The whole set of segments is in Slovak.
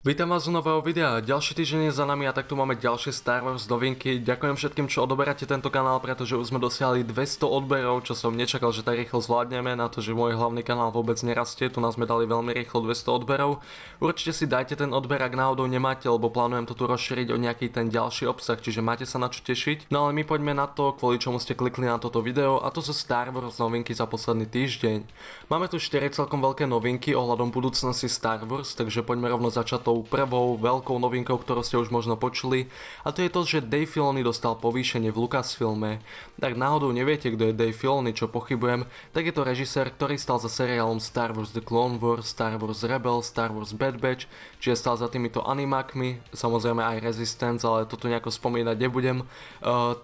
Vítam vás u nového videa, ďalší týždeň je za nami a takto máme ďalšie Star Wars novinky. Ďakujem všetkým, čo odoberáte tento kanál, pretože už sme dosiahli 200 odberov, čo som nečakal, že tak rýchlo zvládneme, na to, že môj hlavný kanál vôbec nerastie, tu nás sme dali veľmi rýchlo 200 odberov. Určite si dajte ten odber, ak náhodou nemáte, lebo plánujem to tu rozšíriť o nejaký ten ďalší obsah, čiže máte sa na čo tešiť. No ale my poďme na to, kvôli čomu ste klikli na toto video, a to sú Star Wars novinky za posledný týždeň. Máme tu 4 celkom veľké novinky ohľadom budúcnosti Star Wars, takže poďme rovno začať tou prvou veľkou novinkou, ktorú ste už možno počuli, a to je to, že Dave Filoni dostal povýšenie v Lucasfilme. Ak náhodou neviete, kto je Dave Filoni, čo pochybujem, tak je to režisér, ktorý stal za seriálom Star Wars The Clone Wars, Star Wars Rebels, Star Wars Bad Batch, čiže stal za týmito animákmi, samozrejme aj Resistance, ale toto nejako spomínať nebudem.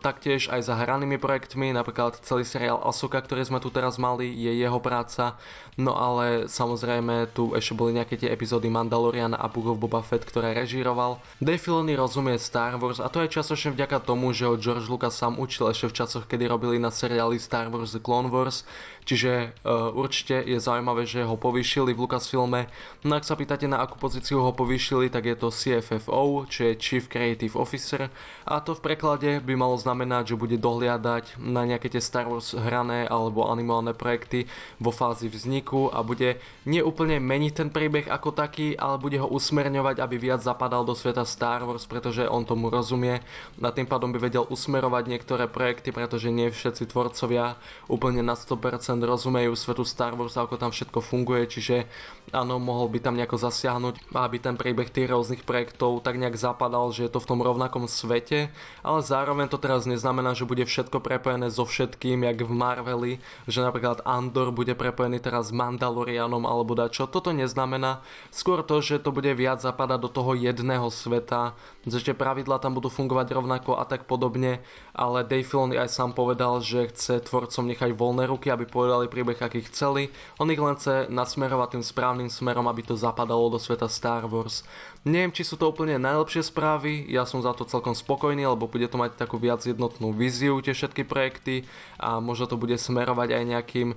Taktiež aj za hranými projektmi, napríklad celý seriál Ahsoka, ktorý sme tu teraz mali, je jeho práca. No ale samozrejme tu ešte boli nejaké tie epizódy Mandaloriana a Book of Boba Fett, ktoré režíroval. Dave Filoni rozumie Star Wars a to je častočne vďaka tomu, že ho George Lucas sám učil ešte v časoch, kedy robili na seriáli Star Wars The Clone Wars, čiže určite je zaujímavé, že ho povýšili v Lucasfilme. No ak sa pýtate, na akú pozíciu ho povýšili, tak je to CFFO, čo je Chief Creative Officer, a to v preklade by malo znamenať, že bude dohliadať na nejaké tie Star Wars hrané alebo animované projekty vo fázi vzniku a bude neúplne meniť ten príbeh ako taký, ale bude ho usmerňovať, aby viac zapadal do sveta Star Wars, pretože on tomu rozumie a tým pádom by vedel usmerovať niektoré projekty, pretože nie všetci tvorcovia úplne na 100% rozumejú svetu Star Wars a ako tam všetko funguje, čiže áno, mohol by tam nejako zasiahnuť, aby ten príbeh tých rôznych projektov tak nejak zapadal, že je to v tom rovnakom svete, ale zároveň to teraz neznamená, že bude všetko prepojené so všetkým, jak v Marveli, že napríklad Andor bude prepojený teraz s Mandalorianom alebo dačo. Toto neznamená, skôr to, že to bude viac zapadať do toho jedného sveta, že tie pravidlá tam budú fungovať rovnako a tak podobne, ale Dave Filoni aj sám povedal, že chce tvorcom nechať voľné ruky, aby povedali príbeh, aký chceli. On ich len chce nasmerovať tým správnym smerom, aby to zapadalo do sveta Star Wars. Neviem, či sú to úplne najlepšie správy, ja som za to celkom spokojný, lebo bude to mať takú viac jednotnú víziu tie všetky projekty a možno to bude smerovať aj nejakým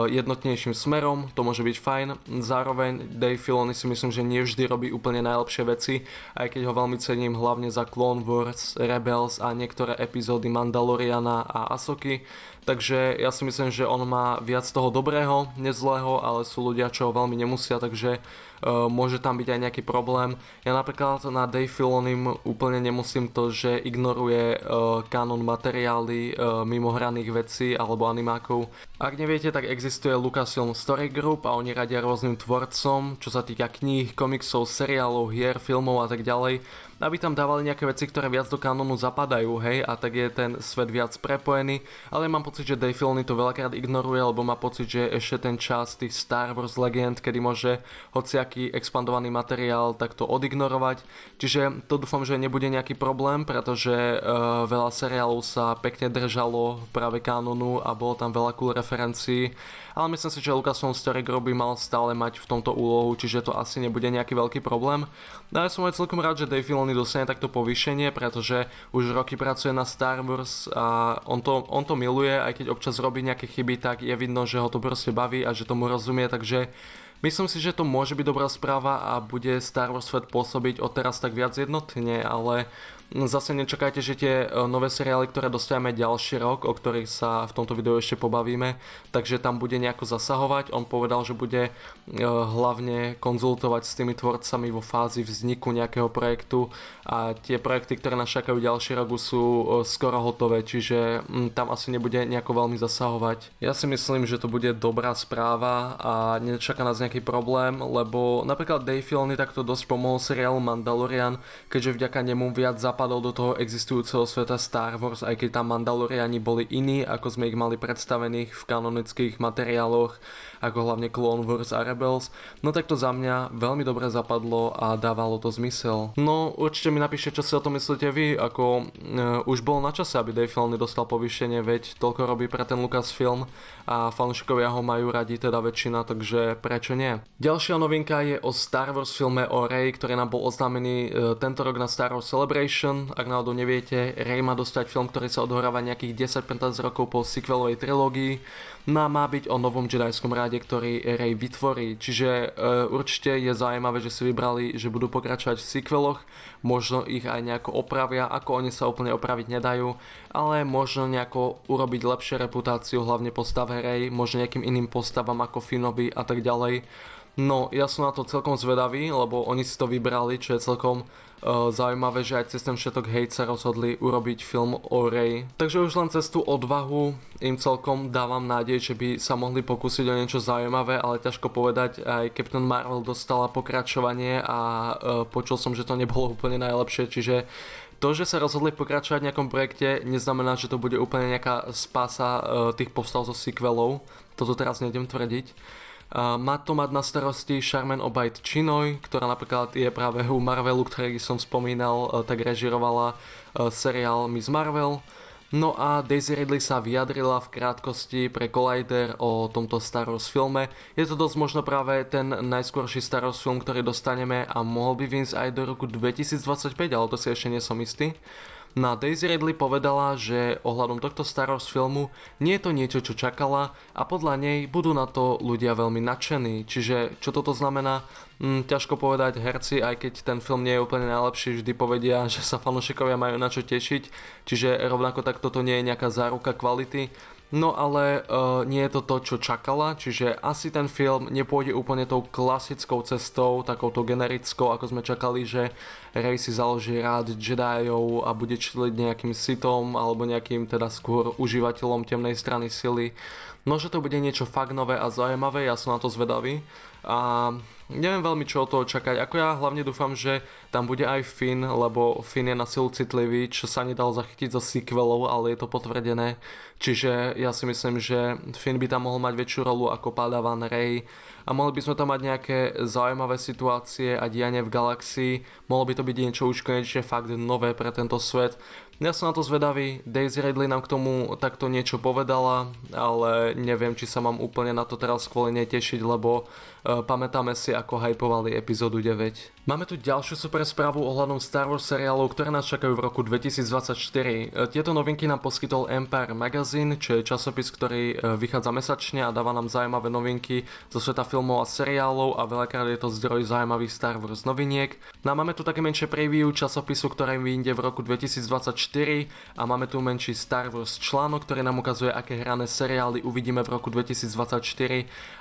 jednotnejším smerom, to môže byť fajn. Zároveň Dave Filoni si myslím, že nie vždy robí úplne najlepšie veci, aj keď ho veľmi cením hlavne za Clone Wars, Rebels a niektoré epizódy Mandaloriana a Ahsoky. Takže ja si myslím, že on má viac toho dobrého, nezlého, ale sú ľudia, čo ho veľmi nemusia, takže môže tam byť aj nejaký problém. Ja napríklad na Dave Filonim úplne nemusím to, že ignoruje kanon materiály mimohraných vecí alebo animákov. Ak neviete, tak existuje Lucasfilm Story Group a oni radia rôznym tvorcom, čo sa týka kníh, komiksov, seriálov, hier, filmov a tak ďalej, aby tam dávali nejaké veci, ktoré viac do kanónu zapadajú, hej, a tak je ten svet viac prepojený, ale mám pocit, že Dave Filoni to veľakrát ignoruje, lebo má pocit, že ešte ten čas tých Star Wars legend, kedy môže hociaký expandovaný materiál takto odignorovať, čiže to dúfam, že nebude nejaký problém, pretože veľa seriálov sa pekne držalo práve kanónu a bolo tam veľa cool referencií, ale myslím si, že Lucasfilm Story Group by mal stále mať v tomto úlohu, čiže to asi nebude nejaký veľký problém. No ja som aj celkom rád, že Dave Filoni dostane takto povýšenie, pretože už roky pracuje na Star Wars a on to miluje, aj keď občas robí nejaké chyby, tak je vidno, že ho to proste baví a že tomu rozumie, takže myslím si, že to môže byť dobrá správa a bude Star Wars svet pôsobiť odteraz tak viac jednotne, ale zase nečakajte, že tie nové seriály, ktoré dostaneme ďalší rok, o ktorých sa v tomto videu ešte pobavíme, takže tam bude nejako zasahovať. On povedal, že bude hlavne konzultovať s tými tvorcami vo fázi vzniku nejakého projektu a tie projekty, ktoré nás čakajú ďalší rok, sú skoro hotové, čiže tam asi nebude nejako veľmi zasahovať. Ja si myslím, že to bude dobrá správa a nečaká nás nejaký problém, lebo napríklad Dave Filoni takto dosť pomohol seriálu Mandalorian, keďže vďaka nemu viac zapadol do toho existujúceho sveta Star Wars, aj keď tam Mandaloriani boli iní, ako sme ich mali predstavených v kanonických materiáloch, ako hlavne Clone Wars a Rebels. No tak to za mňa veľmi dobre zapadlo a dávalo to zmysel. No určite mi napíšte, čo si o tom myslíte vy, ako už bolo na čase, aby Dave Filoni dostal povýšenie, veď toľko robí pre ten Lucasfilm a fanúšikovia ho majú radi, teda väčšina, takže prečo nie? Ďalšia novinka je o Star Wars filme o Rey, ktorý nám bol oznámený tento rok na Star Wars Celebration. Action, ak náhodou neviete, Rey má dostať film, ktorý sa odohráva nejakých 10-15 rokov po sequelovej trilógii. No a má byť o novom jedajskom ráde, ktorý Rey vytvorí. Čiže určite je zaujímavé, že si vybrali, že budú pokračovať v sequeloch. Možno ich aj nejako opravia, ako oni sa úplne opraviť nedajú, ale možno nejako urobiť lepšie reputáciu, hlavne postave Rey, možno nejakým iným postavám ako Finnovi a tak ďalej. No, ja som na to celkom zvedavý, lebo oni si to vybrali, čo je celkom zaujímavé, že aj cez ten všetok hejt sa rozhodli urobiť film o Rey. Takže už len cez tú odvahu im celkom dávam nádej, že by sa mohli pokúsiť o niečo zaujímavé, ale ťažko povedať, aj Captain Marvel dostala pokračovanie a počul som, že to nebolo úplne najlepšie, čiže to, že sa rozhodli pokračovať v nejakom projekte, neznamená, že to bude úplne nejaká spása tých postav zo sequelov. Toto teraz nejdem tvrdiť. Má to mať na starosti Charmaine Obaid Chinoy, ktorá napríklad je práve u Marvelu, ktorý som spomínal, tak režirovala seriál Miss Marvel. No a Daisy Ridley sa vyjadrila v krátkosti pre Collider o tomto Star Wars filme. Je to dosť možno práve ten najskôrší Star Wars film, ktorý dostaneme a mohol by vyjsť aj do roku 2025, ale to si ešte nie som istý. No Daisy Ridley povedala, že ohľadom tohto Star Wars filmu nie je to niečo, čo čakala a podľa nej budú na to ľudia veľmi nadšení. Čiže čo toto znamená? Ťažko povedať, herci, aj keď ten film nie je úplne najlepší, vždy povedia, že sa fanúšikovia majú na čo tešiť, čiže rovnako tak toto nie je nejaká záruka kvality. No ale nie je to to, čo čakala, čiže asi ten film nepôjde úplne tou klasickou cestou, takouto generickou, ako sme čakali, že Rey si založí rád Jediov a bude čiliť nejakým Sithom alebo nejakým teda skôr užívateľom temnej strany sily. No, že to bude niečo fakt nové a zaujímavé, ja som na to zvedavý a neviem veľmi čo od toho čakať, ako ja hlavne dúfam, že tam bude aj Finn, lebo Finn je na silu citlivý, čo sa nedal zachytiť zo sequelov, ale je to potvrdené, čiže ja si myslím, že Finn by tam mohol mať väčšiu rolu ako Padawan Rey a mohli by sme tam mať nejaké zaujímavé situácie a dianie v galaxii, mohlo by to byť niečo už konečne fakt nové pre tento svet. Ja som na to zvedavý, Daisy Ridley nám k tomu takto niečo povedala, ale neviem, či sa mám úplne na to teraz kvôli nej tešiť, lebo pamätáme si, ako hypovali epizódu 9. Máme tu ďalšiu super správu ohľadom Star Wars seriálov, ktoré nás čakajú v roku 2024. Tieto novinky nám poskytol Empire Magazine, čo je časopis, ktorý vychádza mesačne a dáva nám zaujímavé novinky zo sveta filmov a seriálov a veľakrát je to zdroj zaujímavých Star Wars noviniek. No a máme tu také menšie preview časopisu, ktoré vyjde v roku 2024 a máme tu menší Star Wars článok, ktorý nám ukazuje, aké hrané seriály uvidíme v roku 2024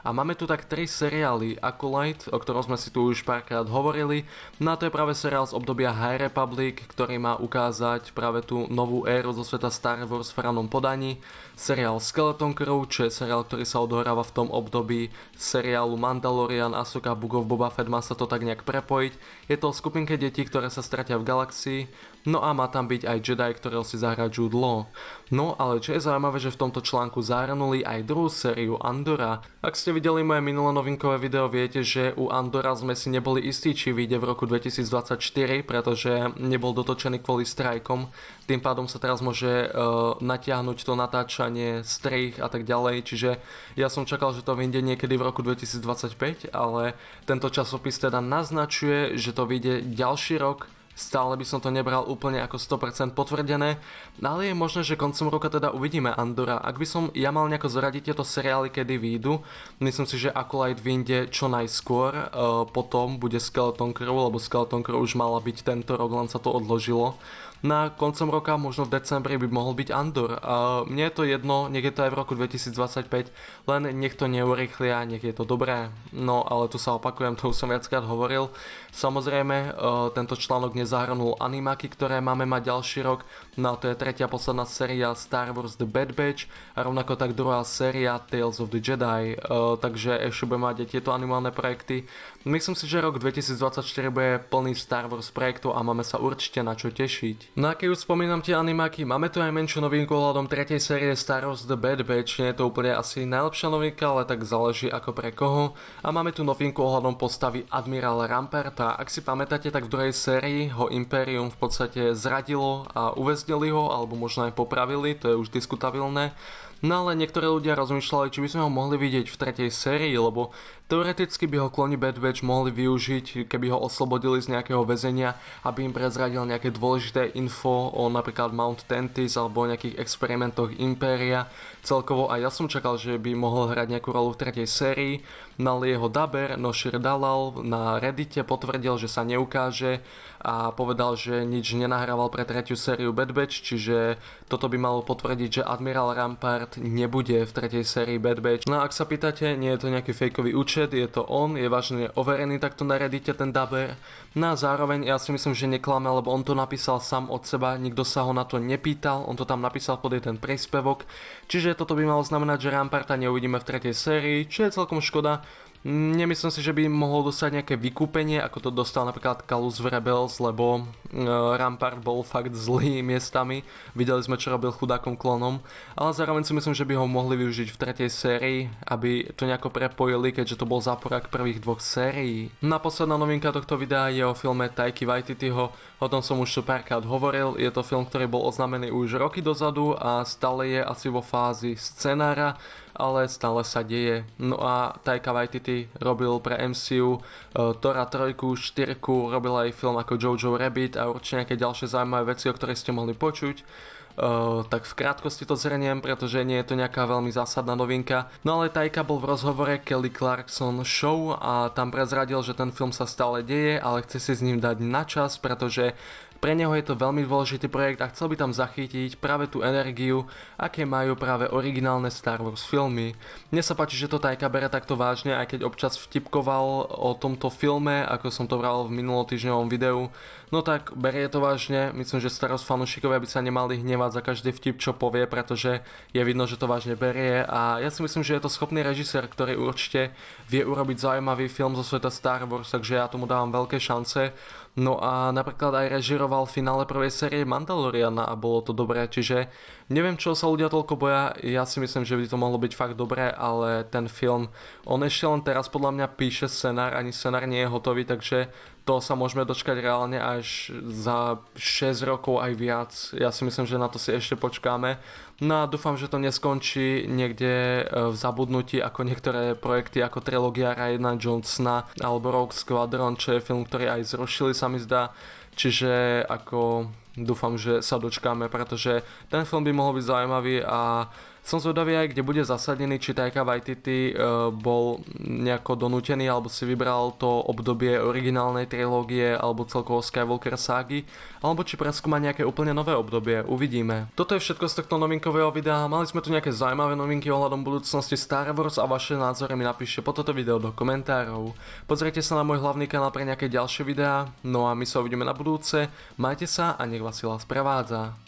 a máme tu tak 3 seriály: Acolyte, o ktorom sme si tu už párkrát hovorili, no a to je práve seriál z obdobia High Republic, ktorý má ukázať práve tú novú éru zo sveta Star Wars v ranom podaní. Seriál Skeleton Crew, čo je seriál, ktorý sa odohráva v tom období seriálu Mandalorian, Ahsoka, Book of Boba Fett, má sa to tak nejak prepojiť. Je to o skupinke detí, ktoré sa stratia v galaxii, no a má tam byť aj Jedi, ktorého si zahrá Jude Law. No ale čo je zaujímavé, že v tomto článku zahrnuli aj druhú sériu Andora. Ak ste videli moje minulé novinkové video, viete, že u Andora sme si neboli istí, či vyjde v roku 2024, pretože nebol dotočený kvôli strajkom. Tým pádom sa teraz môže natiahnuť to natáčanie, strih a tak ďalej, čiže ja som čakal, že to vyjde niekedy v roku 2025, ale tento časopis teda naznačuje, že to vyjde ďalší rok. Stále by som to nebral úplne ako 100% potvrdené, ale je možné, že koncom roka teda uvidíme Andora. Ak by som ja mal nejako zoradiť tieto seriály, kedy výjdu, myslím si, že Acolyte vyjde čo najskôr, potom bude Skeleton Crew, lebo Skeleton Crew už mala byť tento rok, len sa to odložilo. Na koncom roka, možno v decembri, by mohol byť Andor. Mne je to jedno, nech je to aj v roku 2025, len nech to neurýchlia, nech je to dobré. No ale tu sa opakujem, to už som viackrát hovoril. Samozrejme, tento článok nezahrnul animáky, ktoré máme mať ďalší rok. No to je tretia posledná séria Star Wars The Bad Batch a rovnako tak druhá séria Tales of the Jedi. Takže ešte budeme mať aj tieto animálne projekty. Myslím si, že rok 2024 bude plný Star Wars projektov a máme sa určite na čo tešiť. No a keď už spomínam tie animáky, máme tu aj menšiu novinku ohľadom tretej série Star Wars The Bad Batch. Nie je to úplne asi najlepšia novinka, ale tak záleží ako pre koho. A máme tu novinku ohľadom postavy Admirála Ramperta. Ak si pamätáte, tak v druhej sérii ho Imperium v podstate zradilo a uväznili ho, alebo možno aj popravili, to je už diskutabilné. No ale niektorí ľudia rozmýšľali, či by sme ho mohli vidieť v tretej sérii, lebo teoreticky by ho kloni Bad Batch mohli využiť, keby ho oslobodili z nejakého väzenia, aby im prezradil nejaké dôležité info o napríklad Mount Tentis alebo o nejakých experimentoch Impéria celkovo, a ja som čakal, že by mohol hrať nejakú rolu v tretej sérii. No ale jeho daber Noshir Dalal na Reddite potvrdil, že sa neukáže a povedal, že nič nenahrával pre tretiu sériu Bad Batch, čiže toto by malo potvrdiť, že Admiral Rampart nebude v tretej sérii Bad Batch. No a ak sa pýtate, nie je to nejaký fejkový účet, je to on, je vážne overený takto na Reddite ten daber. No a zároveň ja si myslím, že neklame, lebo on to napísal sám od seba, nikto sa ho na to nepýtal, on to tam napísal pod jeden príspevok, čiže toto by malo znamenať, že Ramparta neuvidíme v tretej sérii, čo je celkom škoda. Nemyslím si, že by mohol dostať nejaké vykúpenie, ako to dostal napríklad Kalus v Rebels, lebo Rampart bol fakt zlý miestami. Videli sme, čo robil chudákom klonom, ale zároveň si myslím, že by ho mohli využiť v tretej sérii, aby to nejako prepojili, keďže to bol záporak prvých dvoch sérií. Na posledná novinka tohto videa je o filme Taiki Waititiho, o tom som už tu párkrát hovoril. Je to film, ktorý bol oznámený už roky dozadu a stále je asi vo fázi scenára, ale stále sa deje. No a Taika Waititi robil pre MCU Thora 3, 4, robil aj film ako Jojo Rabbit a určite nejaké ďalšie zaujímavé veci, o ktorých ste mohli počuť. Tak v krátkosti to zhrniem, pretože nie je to nejaká veľmi zásadná novinka. No ale Taika bol v rozhovore Kelly Clarkson Show a tam prezradil, že ten film sa stále deje, ale chce si s ním dať na čas, pretože pre neho je to veľmi dôležitý projekt a chcel by tam zachytiť práve tú energiu, aké majú práve originálne Star Wars filmy. Mne sa páči, že to Taika bere takto vážne, aj keď občas vtipkoval o tomto filme, ako som to bral v minulotýždňovom videu. No tak berie to vážne, myslím, že Star Wars fanúšikovia by sa nemali hnevať za každý vtip, čo povie, pretože je vidno, že to vážne berie, a ja si myslím, že je to schopný režisér, ktorý určite vie urobiť zaujímavý film zo sveta Star Wars, takže ja tomu dávam veľké šance. No a napríklad aj režiroval finále prvej série Mandaloriana a bolo to dobré, čiže neviem, čo sa ľudia toľko boja, ja si myslím, že by to mohlo byť fakt dobré, ale ten film, on ešte len teraz podľa mňa píše scenár, ani scenár nie je hotový, takže to sa môžeme dočkať reálne až za 6 rokov aj viac. Ja si myslím, že na to si ešte počkáme. No a dúfam, že to neskončí niekde v zabudnutí ako niektoré projekty ako trilógia Ryana Johnsona alebo Rogue Squadron, čo je film, ktorý aj zrušili, sa mi zdá. Čiže ako dúfam, že sa dočkáme, pretože ten film by mohol byť zaujímavý a som zvedavý aj, kde bude zasadený, či Taika Waititi bol nejako donútený alebo si vybral to obdobie originálnej trilógie alebo celkovo Skywalker ságy, alebo či preskúma nejaké úplne nové obdobie, uvidíme. Toto je všetko z tohto novinkového videa, mali sme tu nejaké zaujímavé novinky ohľadom budúcnosti Star Wars a vaše názory mi napíšte pod toto video do komentárov. Pozrite sa na môj hlavný kanál pre nejaké ďalšie videá, no a my sa uvidíme na budúce, majte sa a nech vás sila sprevádza.